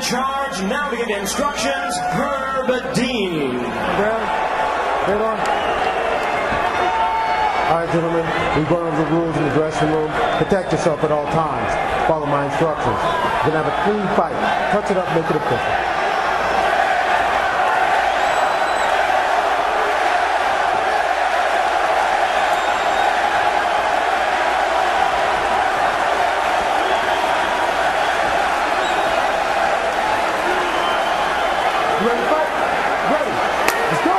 charge. Now we get instructions. Herb Dean. Fedor. All right, gentlemen, we've gone over the rules in the dressing room. Protect yourself at all times. Follow my instructions. We're going to have a clean fight. Touch it up, make it official. You ready to fight? Ready. Let's go.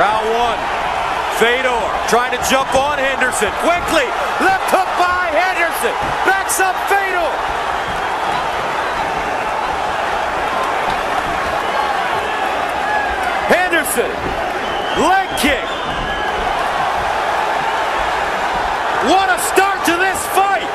Round one. Fedor trying to jump on Henderson. Quickly. Left hook by Henderson. Backs up Fedor. Henderson. Leg kick. What a start to this fight.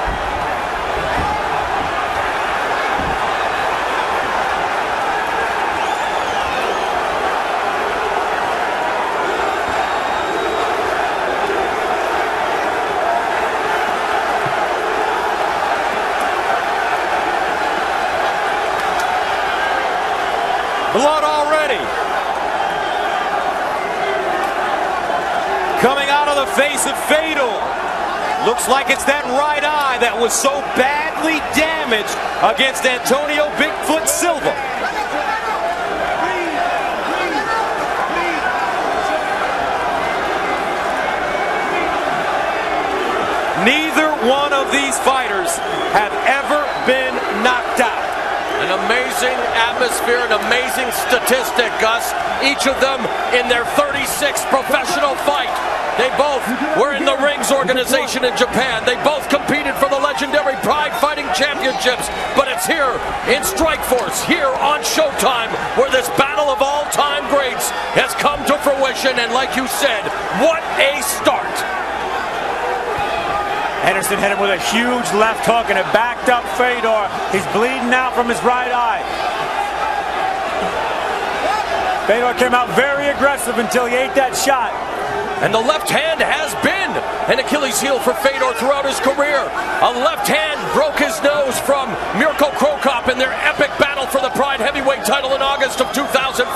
Blood already. Coming out of the face of Fedor. Looks like it's that right eye that was so badly damaged against Antonio Bigfoot Silva. Neither one of these fighters have ever been knocked out. An amazing atmosphere, an amazing statistic, Gus. Each of them in their 36th professional fight. They both were in the Rings organization in Japan. They both competed for the legendary Pride Fighting Championships. But it's here in Strikeforce, here on Showtime, where this battle of all-time greats has come to fruition. And like you said, what a start. Henderson hit him with a huge left hook and it backed up Fedor. He's bleeding out from his right eye. Fedor came out very aggressive until he ate that shot. And the left hand has been an Achilles heel for Fedor throughout his career. A left hand broke his nose from Mirko Krokop in their epic battle for the Pride Heavyweight title in August of 2005.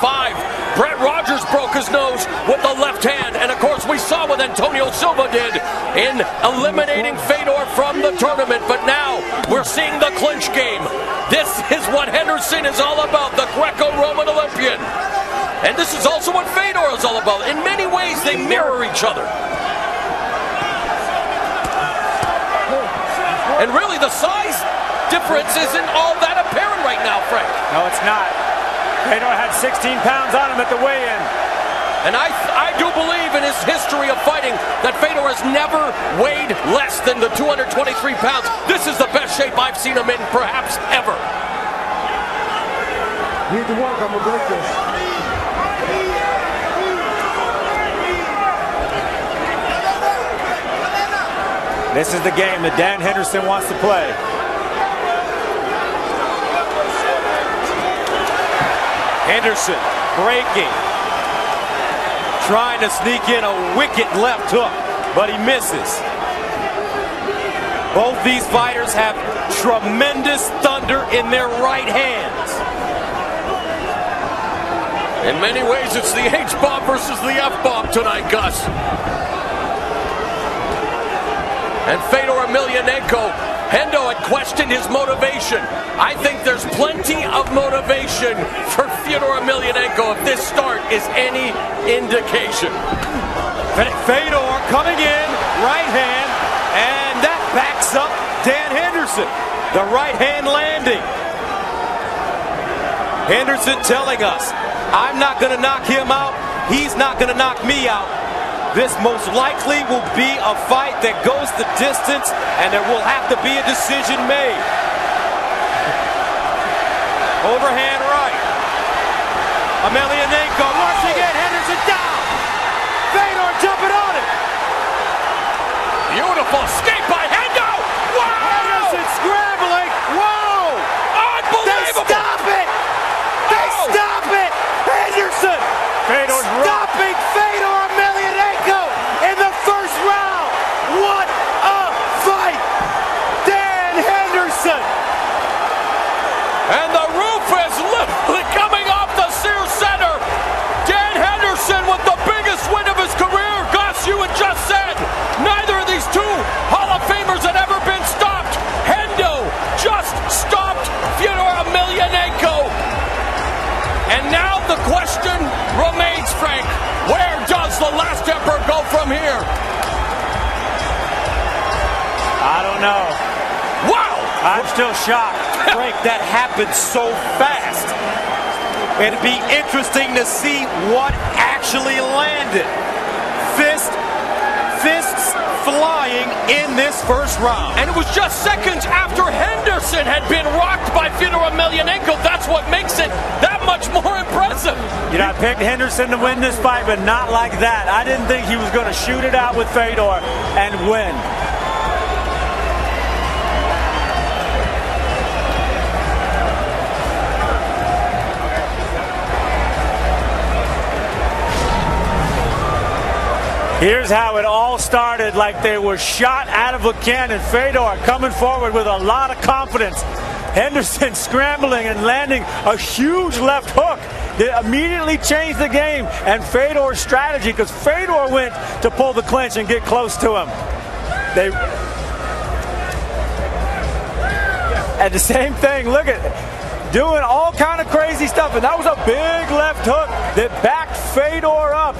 Brett Rogers broke his nose with the left hand. And of course we saw what Antonio Silva did in eliminating Fedor from the tournament. But now we're seeing the clinch game. This is what Henderson is all about, the Greco-Roman Olympian. And this is also what Fedor is all about. In many ways, they mirror each other. And really, the size difference isn't all that apparent right now, Frank. No, it's not. Fedor had 16 pounds on him at the weigh-in. And I do believe in his history of fighting that Fedor has never weighed less than the 223 pounds. This is the best shape I've seen him in, perhaps, ever. Need to work, I'm gonna break this. This is the game that Dän Henderson wants to play. Henderson breaking. Trying to sneak in a wicked left hook, but he misses. Both these fighters have tremendous thunder in their right hands. In many ways, it's the H-bomb versus the F-bomb tonight, Gus. And Fedor Emelianenko, Hendo had questioned his motivation. I think there's plenty of motivation for Fedor Emelianenko if this start is any indication. Fedor coming in, right hand, and that backs up Dän Henderson. The right hand landing. Henderson telling us, I'm not going to knock him out. He's not going to knock me out. This most likely will be a fight that goes the distance, and there will have to be a decision made. Overhand right. Emelianenko rushing in. Henderson down. Fedor jumping on it. Beautiful escape by Hendo. Wow! Henderson scrambling. Whoa! Unbelievable! They stop it! They stop it! Henderson stopping Fedor Emelianenko in the first round. What a fight! Dän Henderson And the roof is literally coming off the Sears Center. Dэн Henderson with the biggest win of his career. Gus, you had just said neither of these two Hall of Famers had ever been stopped. Hendo just stopped Fedor Emelianenko. And now the question remains, Frank, where does the last emperor go from here? I don't know. Wow! I'm still shocked. Frank, that happened so fast. It'd be interesting to see what actually landed. Fists flying in this first round. And it was just seconds after Henderson had been rocked by Fedor Emelianenko. That's what makes it that much more impressive. You know, I picked Henderson to win this fight, but not like that. I didn't think he was going to shoot it out with Fedor and win. Here's how it all started, like they were shot out of a cannon. Fedor coming forward with a lot of confidence. Henderson scrambling and landing a huge left hook that immediately changed the game and Fedor's strategy, because Fedor went to pull the clinch and get close to him. And the same thing, look at doing all kind of crazy stuff, and that was a big left hook that backed Fedor up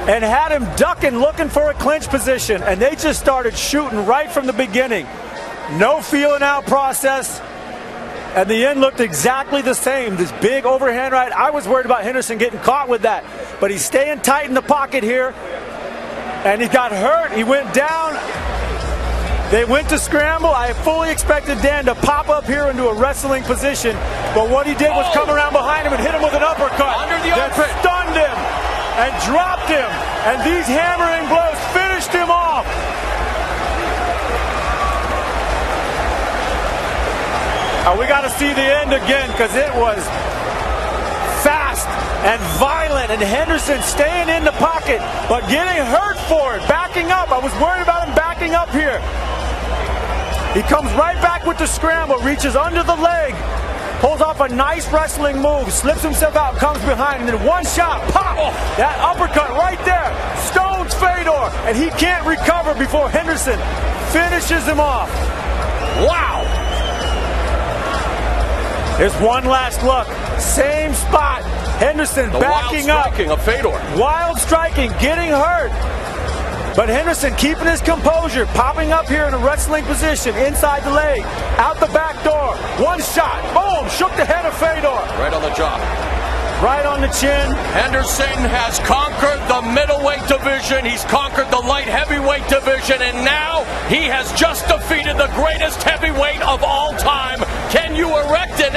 and had him ducking, looking for a clinch position, and they just started shooting right from the beginning. No feeling out process, and the end looked exactly the same. This big overhand right. I was worried about Henderson getting caught with that, but he's staying tight in the pocket here, and he got hurt. He went down. They went to scramble. I fully expected Dan to pop up here into a wrestling position, but what he did was come around behind him and hit him with an uppercut. Under the armpit. Stunned him and dropped him, and these hammering blows finished him off. We got to see the end again, because it was fast and violent, and Henderson staying in the pocket but getting hurt for it, backing up. I was worried about him backing up here. He comes right back with the scramble, reaches under the leg, pulls off a nice wrestling move, slips himself out, comes behind, and then one shot, pop! That uppercut right there stones Fedor, and he can't recover before Henderson finishes him off. Wow! There's one last look. Same spot. Henderson backing up. Wild striking of Fedor. Wild striking, getting hurt. But Henderson keeping his composure, popping up here in a wrestling position, inside the leg, out the back door. One shot, boom, shook the head of Fedor. Right on the jaw. Right on the chin. Henderson has conquered the middleweight division. He's conquered the light heavyweight division. And now he has just defeated the greatest heavyweight of all time. Can you erect an